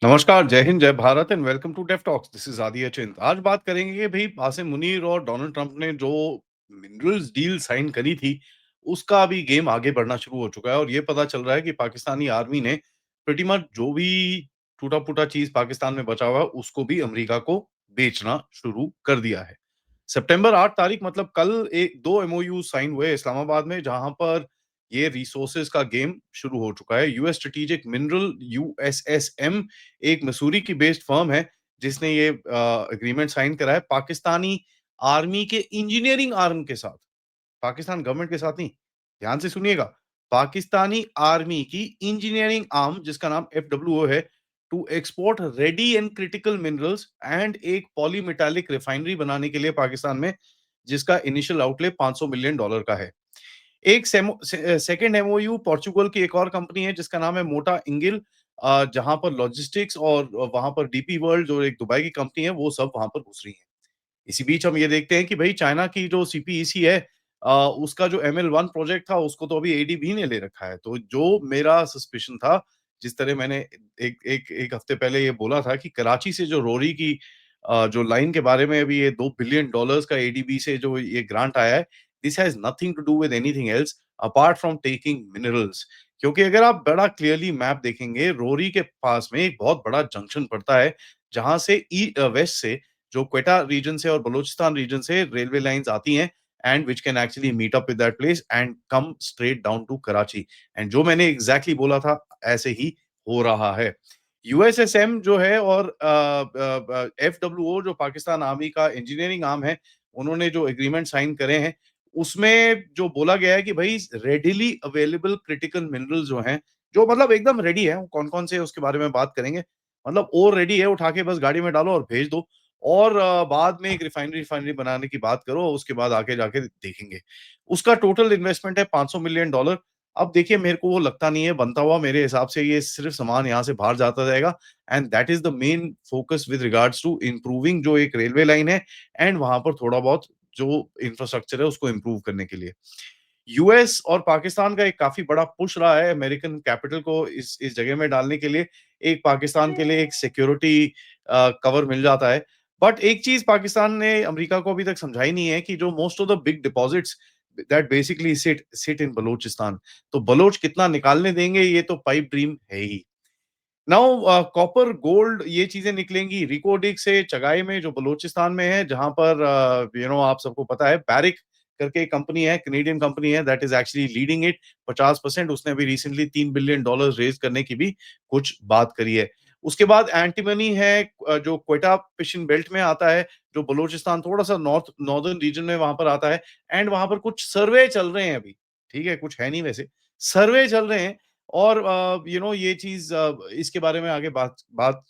नमस्कार, जय हिंद, जय Bharat and welcome to Dev talks. This is Aditya Chint. आज बात करेंगे कि भई आसिम मुनीर और डोनाल्ड ट्रंप ने जो मिनरल्स डील साइन करी थी, उसका अभी गेम आगे बढ़ना शुरू हो चुका है और ये पता चल रहा है कि पाकिस्तानी आर्मी ने प्रीटी मच जो भी टूटा-फूटा चीज़ पाकिस्तान में बचा हुआ है, उसको भी अमेरिका को बेचना शुरू कर दिया है। सितंबर 8 तारीख मतलब कल 2 एमओयू साइन हुए इस्लामाबाद में, जहाँ पर ये रिसोर्सेज का गेम शुरू हो चुका है। यूएस स्ट्रेटेजिक मिनरल यूएसएसएम एक मसूरी की बेस्ड फर्म है जिसने ये एग्रीमेंट साइन करा है पाकिस्तानी आर्मी के इंजीनियरिंग आर्म के साथ। पाकिस्तान गवर्नमेंट के साथ नहीं। ध्यान से सुनिएगा। पाकिस्तानी आर्मी की इंजीनियरिंग आर्म जिसका नाम एफडब्ल्यूओ है to export ready and critical minerals and एक पॉलीमेटालिक रिफाइनरी बनाने के लिए पाकिस्तान में, जिसका इनिशियल आउटले $500 मिलियन का है। एक सेकंड एमओयू पोर्चुगल की एक और कंपनी है जिसका नाम है मोटा इंगिल, जहां पर लॉजिस्टिक्स और वहां पर डीपी वर्ल्ड जो एक दुबई की कंपनी है वो सब वहां पर घुस रही है। इसी बीच हम ये देखते हैं कि भई चाइना की जो सीपीईसी है, उसका जो एमएल-1 प्रोजेक्ट था उसको तो अभी एडीबी ने ले रखा है। तो जो मेरा सस्पिशन था, जिस तरह मैंने एक एक 1 हफ्ते पहले ये बोला था कि कराची से जो रोरी की जो लाइन के बारे में अभी ये $2 बिलियन का एडीबी से जो ये ग्रांट आया है, this has nothing to do with anything else apart from taking minerals. क्योंकि अगर आप बड़ा क्लियरली मैप देखेंगे, रोरी के पास में एक बहुत बड़ा जंक्शन पड़ता है, जहाँ से वेस्ट से जो क्वेटा रीजन से और बलूचिस्तान रीजन से रेलवे लाइंस आती हैं and which can actually meet up with that place and come straight down to Karachi. And जो मैंने एग्जैक्टली बोला था, ऐसे ही हो रहा है। यूएसएसएम जो है और एफडब्ल्यूओ जो पाकिस्तान आर्मी का इंजीनियरिंग आर्म है, उन्होंने जो एग्रीमेंट साइन करे हैं, उसमें जो बोला गया है कि भाई रेडिली अवेलेबल क्रिटिकल मिनरल्स जो हैं, जो मतलब एकदम रेडी है, कौन-कौन से हैं उसके बारे में बात करेंगे। मतलब और रेडी है, उठा के बस गाड़ी में डालो और भेज दो। और बाद में एक रिफाइनरी बनाने की बात करो, उसके बाद आगे जाके देखेंगे। उसका टोटल इन्वेस्टमेंट है $500 मिलियन। अब देखिए, मेरे को वो लगता नहीं है बनता हुआ। मेरे हिसाब से ये सिर्फ सामान यहाँ से बाहर जाता जाएगा and that is the main focus with regards to improving जो एक रेलवे लाइन है एंड वहाँ पर थोड़ा बहुत जो इंफ्रास्ट्रक्चर है उसको इम्प्रूव करने के लिए। यूएस और पाकिस्तान का एक काफ़ी बड़ा पुश रहा है अमेरिकन कैपिटल को इस जगह में डालने के लिए। एक पाकिस्तान के लिए एक सिक्योरिटी कवर मिल जाता है। बट एक चीज़ पाकिस्तान ने अमेरिका को अभी तक समझाई नहीं है कि जो most of the big deposits that basically sit sit in Balochistan, तो बलोच कितना निकालने देंगे, ये तो पाइप ड्रीम है ही। नाउ कॉपर, गोल्ड ये चीज़ें निकलेंगी रिको से चगाई में जो बलूचिस्तान में है, जहाँ पर आप सबको पता है बैरिक करके एक कंपनी है, कनेडियन कंपनी है that is actually leading it 50%। उसने अभी रिसेंटली $3 बिलियन रेज़ करने की भी कुछ बात करी है। उसके बाद एंटीमनी है, जो क्वेटा फिशिंग बेल्ट में आता है, जो बलूचिस्तान थोड़ा-सा नॉर्दर्न रीजन में वहाँ पर आता है एंड वहाँ पर कुछ सर्वे चल रहे हैं अभी, ठीक है? कुछ है नहीं वैसे, सर्वे चल रहे हैं और ये चीज़ इसके बारे में आगे बात बात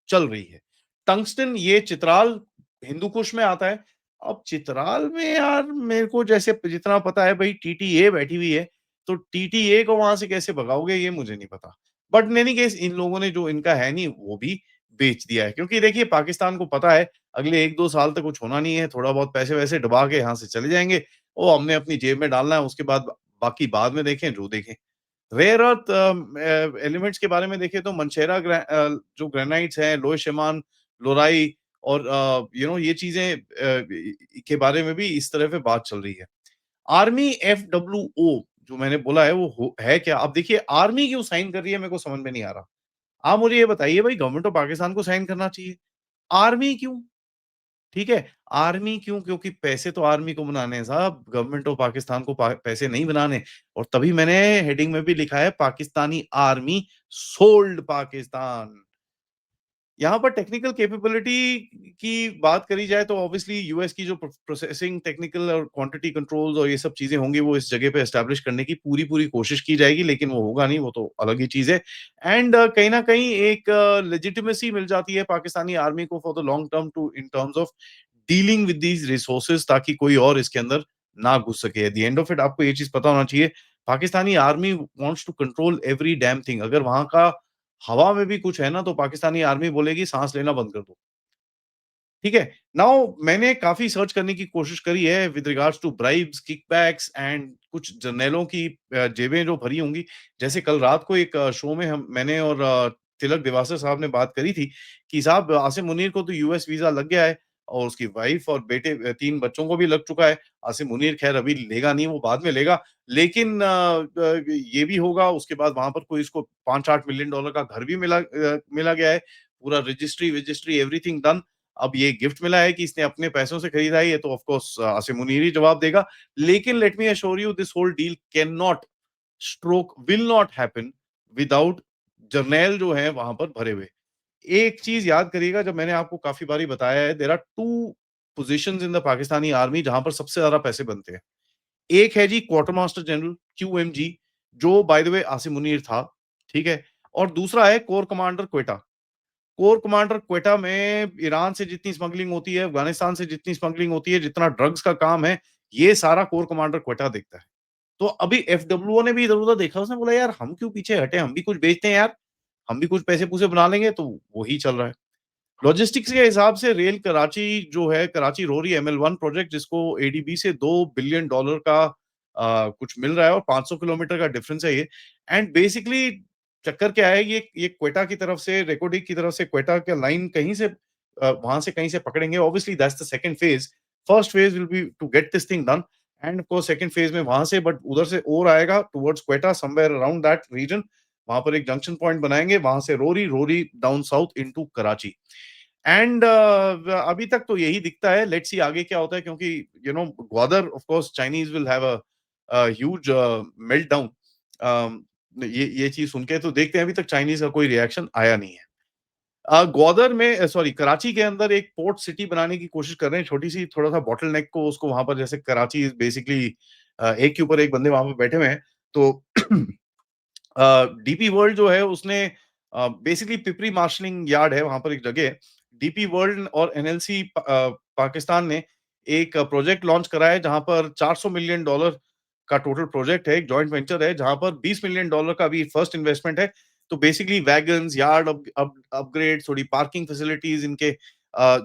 चल रही है। टंगस्टन ये चित्राल हिंदू कुश में आता है। अब चित्राल में यार मेरे को जैसे जितना पता है भई टीटीए बैठी हुई है, तो टीटीए को वहाँ से कैसे भगाओगे ये मुझे नहीं पता। But in any case in लोगों ने जो इनका है नहीं वो भी बेच दिया है। क्योंकि देखिए पाकिस्तान को पता है अगले 1-2 साल तक कुछ होना नहीं है, थोड़ा बहुत पैसे-वैसे डुबा के यहाँ से चले जाएँगे। वो हमने अपनी जेब में डालना है, उसके बाद बाकी बाद में देखें जो देखें। रेयर अर्थ एलिमेंट्स के बारे में देखें तो मंशेरा जो ग्रेनाइट्स हैं, लोहे शमान, लोराई और ये चीज़ें के बारे में भी इस तरह से बात चल रही है। आर्मी एफडब्ल्यूओ जो मैंने बोला है वो है क्या? अब देखिए आर्मी क्यों साइन कर रही है मेरे को समझ में नहीं आ रहा। आप मुझे ये बताइए भाई गवर्नमेंट ऑफ पाकिस्तान को साइन करना चाहिए। आर्मी क्यों? ठीक है, आर्मी क्यों? क्योंकि पैसे तो आर्मी को बनाने हैं साहब, गवर्नमेंट ऑफ पाकिस्तान को पैसे नहीं बनाने। और तभी मैंने हेडिंग में भी लिखा है पाकिस्तानी आर्मी सोल्ड पाकिस्तान। यहाँ पर टेक्निकल कैपेबिलिटी की बात करी जाए तो ऑब्वियसली यूएस की जो प्रोसेसिंग टेक्निकल और क्वांटिटी कंट्रोल्स और ये सब चीजें होंगी, वो इस जगह पे एस्टेब्लिश करने की पूरी पूरी कोशिश की जाएगी, लेकिन वो होगा नहीं, वो तो अलग ही चीज है। एंड कहीं ना कहीं एक लेजिटिमेसी मिल जाती है पाकिस्तानी आर्मी को for the long term to in terms of dealing with these resources, ताकि कोई और इसके अंदर ना घुस सके। At the end of it आपको ये चीज पता होना चाहिए, Pakistani army wants to control every damn thing. अगर वहां का हवा में भी कुछ है ना, तो पाकिस्तानी आर्मी बोलेगी सांस लेना बंद कर दो। ठीक है? नाउ मैंने काफ़ी सर्च करने की कोशिश करी है with regards to bribes, kickbacks and कुछ जर्नैलों की जेबें जो भरी होंगी। जैसे कल रात को एक शो में हम मैंने और तिलक देवासर साहब ने बात करी थी कि साहब आसिम मुनीर को तो यूएस वीज़ा लग गया है और उसकी वाइफ और बेटे 3 बच्चों को भी लग चुका है। आसिम मुनीर ख़ैर अभी लेगा नहीं, वो बाद में लेगा। लेकिन ये भी होगा, उसके बाद वहाँ पर कोई इसको 5-8 मिलियन डॉलर का घर भी मिला गया है। पूरा रजिस्ट्री एवरीथिंग डन। अब ये गिफ्ट मिला है कि इसने अपने पैसों से खरीदा है, ये तो ऑफ़ कोर्स आसिम मुनीर ही जवाब देगा। लेकिन let me assure you this whole deal can not stroke will not happen without जर्नैल जो है वहाँ पर भरे हुए। एक चीज़ याद करिएगा, जब मैंने आपको काफ़ी बारी बताया है, there are 2 positions in the Pakistani army जहाँ पर सबसे ज़्यादा पैसे बनते हैं। एक है जी क्वार्टर मास्टर जनरल क्यूएमजी, जो by the way Asim Munir था, ठीक है? और दूसरा है corps commander Quetta. Corps commander Quetta में ईरान से जितनी स्मगलिंग होती है, अफ़गानिस्तान से जितनी स्मगलिंग होती है, जितना ड्रग्स का काम है, ये सारा कोर कमांडर क्वेटा देखता है। तो अभी एफडब्ल्यूओ ने भी इधर-उधर देखा, उसने बोला यार हम क्यों पीछे हटे, हम भी कुछ बेचते हैं यार, हम भी कुछ पैसे-पूसे बना लेंगे, तो वही चल रहा है। लॉजिस्टिक्स के हिसाब से रेल कराची जो है, कराची रोहरी एमएल-1 प्रोजेक्ट जिसको एडीबी से $2 बिलियन का कुछ मिल रहा है और 500 किलोमीटर का डिफरेंस है ये। एंड बेसिकली चक्कर क्या है, ये क्वेटा की तरफ से, रेको डी की तरफ से क्वेटा का लाइन कहीं से वहाँ से कहीं से पकड़ेंगे। Obviously that's the second phase. First phase will be to get this thing done and of course second phase में वहाँ से बट उधर से और आएगा towards Quetta somewhere around that region. वहाँ पर एक जंक्शन पॉइंट बनाएँगे, वहाँ से Rohri, Rohri down south into Karachi. And अभी तक तो यही दिखता है, लेट्स सी आगे क्या होता है, क्योंकि Gwadar of course Chinese will have a huge meltdown. ये चीज सुन के तो देखते हैं, अभी तक चाइनीज का कोई रिएक्शन आया नहीं है। ग्वादर में सॉरी कराची के अंदर एक पोर्ट सिटी बनाने की कोशिश कर रहे हैं, छोटी सी, थोड़ा सा बॉटल नेक को उसको वहां पर, जैसे कराची बेसिकली एक के ऊपर एक बंदे वहां पर बैठे हुए हैं, तो डीपी वर्ल्ड जो है उसने बेसिकली पिपरी मार्शलिंग यार्ड है वहां पर एक जगह है। डीपी वर्ल्ड और एनएलसी पाकिस्तान ने एक प्रोजेक्ट लॉन्च करा है जहां पर $400 मिलियन का टोटल प्रोजेक्ट है, एक जॉइंट वेंचर है जहां पर $20 मिलियन का भी फर्स्ट इन्वेस्टमेंट है। तो बेसिकली वैगन्स, यार्ड अपग्रेड, थोड़ी पार्किंग फैसिलिटीज इनके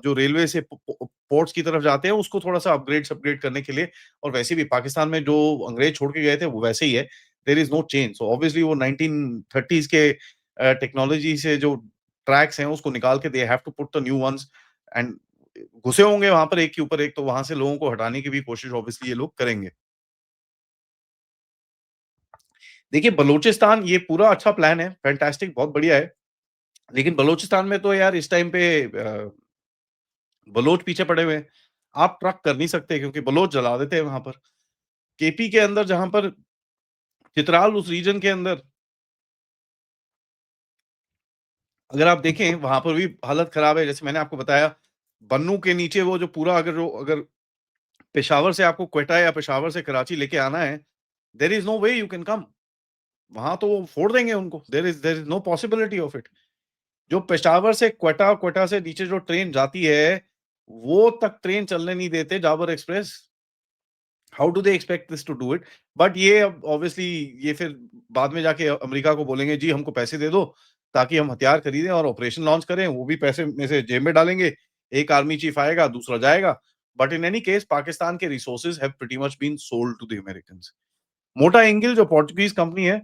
जो रेलवे से पोर्ट्स की तरफ जाते हैं उसको थोड़ा सा अपग्रेड करने के लिए। और वैसे भी पाकिस्तान में जो अंग्रेज छोड़ के गए थे वो वैसे ही है, there is no change. So obviously वो 1930s के टेक्नोलॉजी से जो ट्रैक्स हैं उसको निकाल के they have to put the new ones and घुसे होंगे वहां पर एक के ऊपर एक, तो वहां से लोगों को हटाने की भी कोशिश ऑब्वियसली ये लोग करेंगे। देखिए बलूचिस्तान ये पूरा अच्छा प्लान है, फैंटास्टिक, बहुत बढ़िया है। लेकिन बलूचिस्तान में तो यार इस टाइम पे बलोच पीछे पड़े हुए हैं। आप ट्रक कर नहीं सकते क्योंकि बलोच जला देते हैं वहां पर। केपी के अंदर जहां पर चित्राल उस रीजन के अंदर अगर आप देखें वहां पर भी हालत खराब है। जैसे मैंने आपको बताया, बन्नू के नीचे वो जो पूरा, अगर पेशावर से आपको क्वेटा या पेशावर से कराची लेके आना है, there is no way you can come. वहां तो वो फोड़ देंगे उनको, there is no possibility of it. जो पेशावर से क्वेटा, क्वेटा से नीचे जो ट्रेन जाती है, वो तक ट्रेन चलने नहीं देते Jaffar express. How do they expect this to do it? But ये अब ऑब्वियसली ये फिर बाद में जाके अमेरिका को बोलेंगे जी हमको पैसे दे दो ताकि हम हथियार खरीदें और ऑपरेशन लॉन्च करें, वो भी पैसे में से जेब में डालेंगे। एक आर्मी चीफ आएगा, दूसरा जाएगा। But in any case Pakistan के resources have pretty much been sold to the Americans. Mota Engil जो पोर्चुगीज कंपनी है,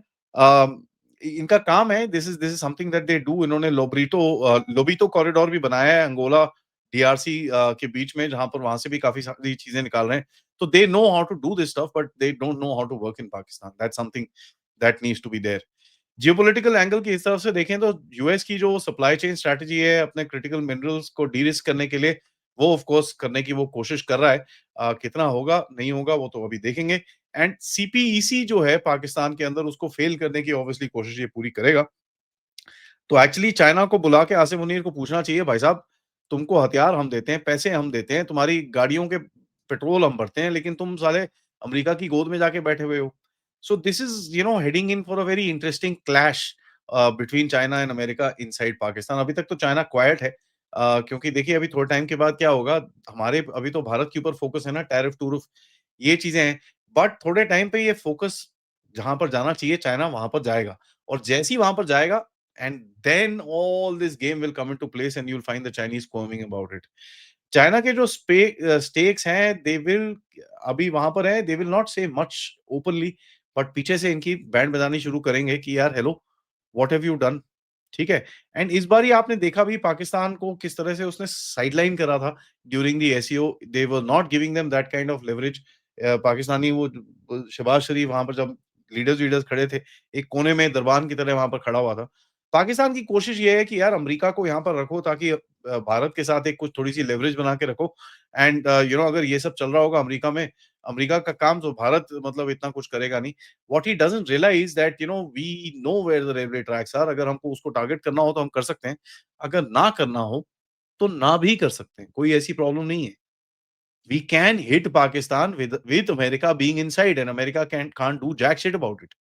इनका काम है, this is something that they do. इन्होंने लोबितो कॉरिडोर भी बनाया है अंगोला डीआरसी के बीच में, जहां पर वहां से भी काफी सारी चीजें निकाल रहे हैं। तो they know how to do this stuff but they don't know how to work in Pakistan. That's something that needs to be there. Geopolitical angle की इस तरफ से देखें तो यूएस की जो सप्लाई चेन स्ट्रैटेजी है अपने क्रिटिकल मिनरल्स को डी रिस्क करने के लिए, वो ऑफ कोर्स करने की वो कोशिश कर रहा है। कितना होगा नहीं होगा वो तो अभी देखेंगे। एंड सीपीईसी जो है पाकिस्तान के अंदर, उसको फेल करने की ऑब्वियसली कोशिश ये पूरी करेगा। तो एक्चुअली चाइना को बुला के आसिम मुनीर को पूछना चाहिए, भाई साहब तुमको हथियार हम देते हैं, पैसे हम देते हैं, तुम्हारी गाड़ियों के पेट्रोल हम भरते हैं, लेकिन तुम साले अमेरिका की गोद में जाके बैठे हुए हो। So this is heading in for a very interesting clash between China and America inside Pakistan. अभी तक तो चाइना क्वाइट है, क्योंकि देखिए अभी थोड़े टाइम के बाद क्या होगा। हमारे अभी तो भारत के ऊपर फोकस है ना, टैरिफ टूरिफ ये चीजें हैं। बट थोड़े टाइम पे ये फोकस जहां पर जाना चाहिए चाइना वहां पर जाएगा। और जैसे ही वहां पर जाएगा, and then all this game will come into place and you'll find the Chinese squirming about it. China के जो स्टेक्स हैं, दे विल अभी वहां पर है, दे विल नॉट से मच ओपनली, बट पीछे से इनकी बैंड बजानी शुरू करेंगे कि यार hello, what have you done? ठीक है? एंड इस बारी आपने देखा भी पाकिस्तान को किस तरह से उसने साइडलाइन करा था during the SCO, they were not giving them that kind of leverage. Pakistani वो शहबाज शरीफ वहाँ पर जब लीडर्स वीडर्स खड़े थे, एक कोने में दरबान की तरह वहाँ पर खड़ा हुआ था। पाकिस्तान की कोशिश ये है कि यार अमेरिका को यहाँ पर रखो ताकि भारत के साथ एक कुछ थोड़ी-सी लेवरेज बना के रखो एंड अगर ये सब चल रहा होगा अमेरिका में, अमेरिका का काम तो भारत मतलब इतना कुछ करेगा नहीं। What he doesn't realise that we know where the railway tracks are. अगर हमको उसको टारगेट करना हो तो हम कर सकते हैं, अगर ना करना हो तो ना भी कर सकते हैं, कोई ऐसी प्रॉब्लम नहीं है। We can hit Pakistan with America being inside and America can can't do jack shit about it.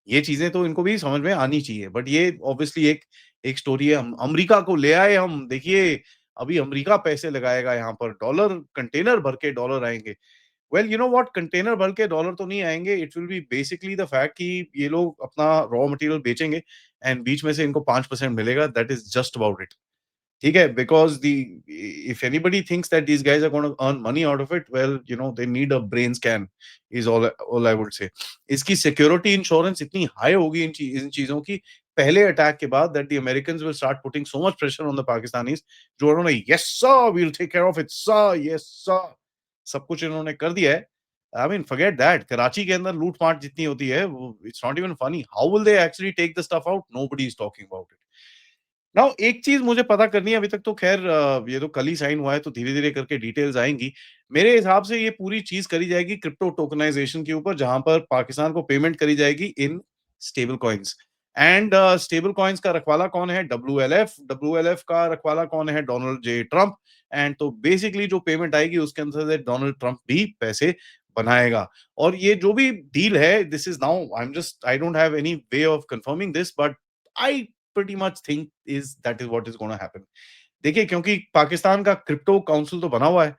ये चीजें तो इनको भी समझ में आनी चाहिए, बट ये ऑब्वियसली एक एक स्टोरी है। हम अमेरिका को ले आए, हम देखिए अभी अमेरिका पैसे लगाएगा यहाँ पर, डॉलर कंटेनर भर के डॉलर आएंगे। Well you know what, container भर के डॉलर तो नहीं आएँगे, it will be basically the fact कि ये लोग अपना रॉ मटेरियल बेचेंगे एंड बीच में से इनको 5% मिलेगा, that is just about it. ठीक है? Because the if anybody thinks that these guys are gonna earn money out of it, well they need a brain scan is all I would say. इसकी security insurance इतनी high होगी इन चीज़ों की, पहले attack के बाद, that the Americans will start putting so much pressure on the Pakistanis, जो उन्होंने yes sir, we will take care of it sir, yes sir, सब कुछ इन्होंने कर दिया है। I mean forget that, Karachi के अंदर लूट-पाट जितनी होती है, वो it's not even funny. How will they actually take the stuff out? Nobody is talking about it. Now एक चीज़ मुझे पता करनी है, अभी तक तो ख़ैर ये तो कल ही साइन हुआ है, तो धीरे-धीरे करके डिटेल्स आएँगी। मेरे हिसाब से ये पूरी चीज़ करी जाएगी क्रिप्टो टोकनाइज़ेशन के ऊपर, जहाँ पर पाकिस्तान को पेमेंट करी जाएगी in stable coins and stable coins का रखवाला कौन है? डब्ल्यूएलएफ। डब्ल्यूएलएफ का रखवाला कौन है? Donald J Trump. एंड तो बेसिकली जो पेमेंट आएगी उसके अंदर से डोनाल्ड ट्रम्प भी पैसे बनाएगा। और ये जो भी डील है, this is now I don't have any way of confirming this, but I pretty much think is that is what is going to happen। देखिए क्योंकि पाकिस्तान का क्रिप्टो काउंसिल तो बना हुआ है।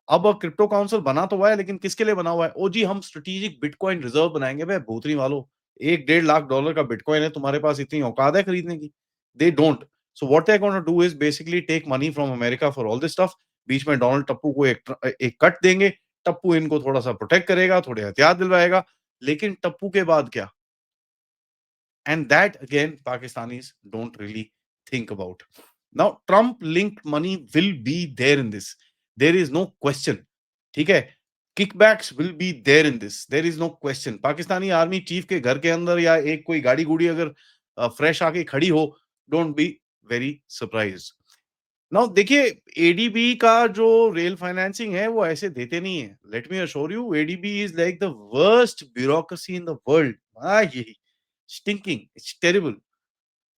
अब क्रिप्टो काउंसिल बना तो हुआ है, लेकिन किसके लिए बना हुआ है? ओ जी, हम स्ट्रेटेजिक बिटकॉइन रिजर्व बनाएँगे। बे भूतनी वालों, 1 डेढ़ लाख डॉलर का बिटकॉइन है, तुम्हारे पास इतनी औकात है खरीदने की? They don't. So what they are gonna do is basically take money from America for all this stuff. बीच में डोनाल्ड टप्पू को एक कट देंगे। टप्पू इनको थोड़ा-सा प्रोटेक्ट करेगा, थोड़े हथियार दिलवाएगा, लेकिन टप्पू के बाद क्या? And that again, Pakistanis don't really think about. Now, Trump linked money will be there in this. There is no question. ठीक है? Kickbacks will be there in this. There is no question. Pakistani army chief के घर के अंदर या एक कोई गाड़ी-गुड़ी अगर फ्रेश आके खड़ी हो, don't be very surprised. Now देखिए, एडीबी का जो रेल फाइनेंसिंग है वो ऐसे देते नहीं है। Let me assure you, ADB is like the worst bureaucracy in the world. यही स्टिंकिंग, इट्स टेरिबल।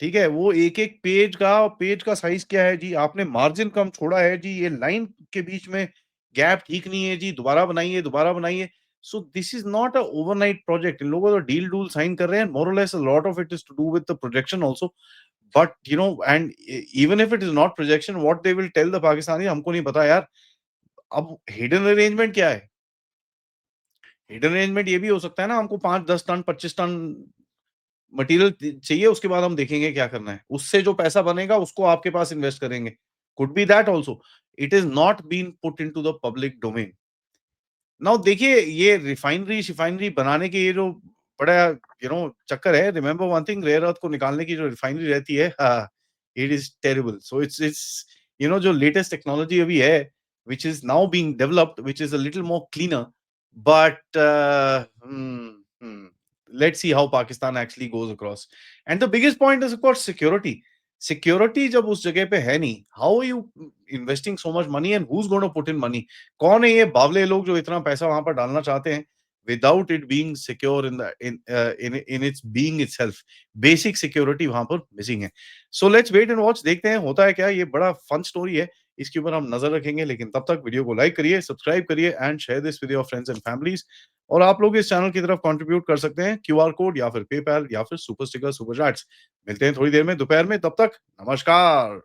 ठीक है, वो एक-एक पेज का साइज़ क्या है जी, आपने मार्जिन कम छोड़ा है जी, ये लाइन के बीच में गैप ठीक नहीं है जी, दोबारा बनाइए, दोबारा बनाइए। So this is not a overnight project. इन लोगों तो डील-डूल साइन कर रहे हैं, more or less a lot of it is to do with the projection also. But and even if it is not projection, what they will tell the Pakistani, हमको नहीं पता यार। अब हिडन अरेंजमेंट क्या है? हिडन अरेंजमेंट ये भी हो सकता है ना, हमको 5, 10 टन, 25 टन मटेरियल चाहिए, उसके बाद हम देखेंगे क्या करना है। उससे जो पैसा बनेगा उसको आपके पास इन्वेस्ट करेंगे। Could be that also. It is not been put into the public domain. Now देखिए, ये रिफाइनरी-शिफाइनरी बनाने के ये जो बड़ा चक्कर है, remember one thing, rare earth को निकालने की जो रिफाइनरी रहती है, it is terrible. So it's it's जो लेटेस्ट टेक्नोलॉजी अभी है, which is now being developed, which is a little more cleaner, but let's see how Pakistan actually goes across. And the biggest point is of course security. Security जब उस जगह पे है नहीं, how are you investing so much money and who is going to put in money? कौन है ये बावले लोग जो इतना पैसा वहां पर डालना चाहते हैं without it being secure in its being itself? Basic security वहां पर मिसिंग है। So let's wait and watch, देखते हैं होता है क्या। ये बड़ा फन स्टोरी है, इसके ऊपर हम नजर रखेंगे, लेकिन तब तक वीडियो को लाइक करिए, सब्सक्राइब करिए and share this with your friends and families. और आप लोग इस चैनल की तरफ कंट्रीब्यूट कर सकते हैं, क्यूआर कोड या फिर पेपैल या फिर सुपर स्टिकर, सुपर चैट्स। मिलते हैं थोड़ी देर में दोपहर में, तब तक नमस्कार।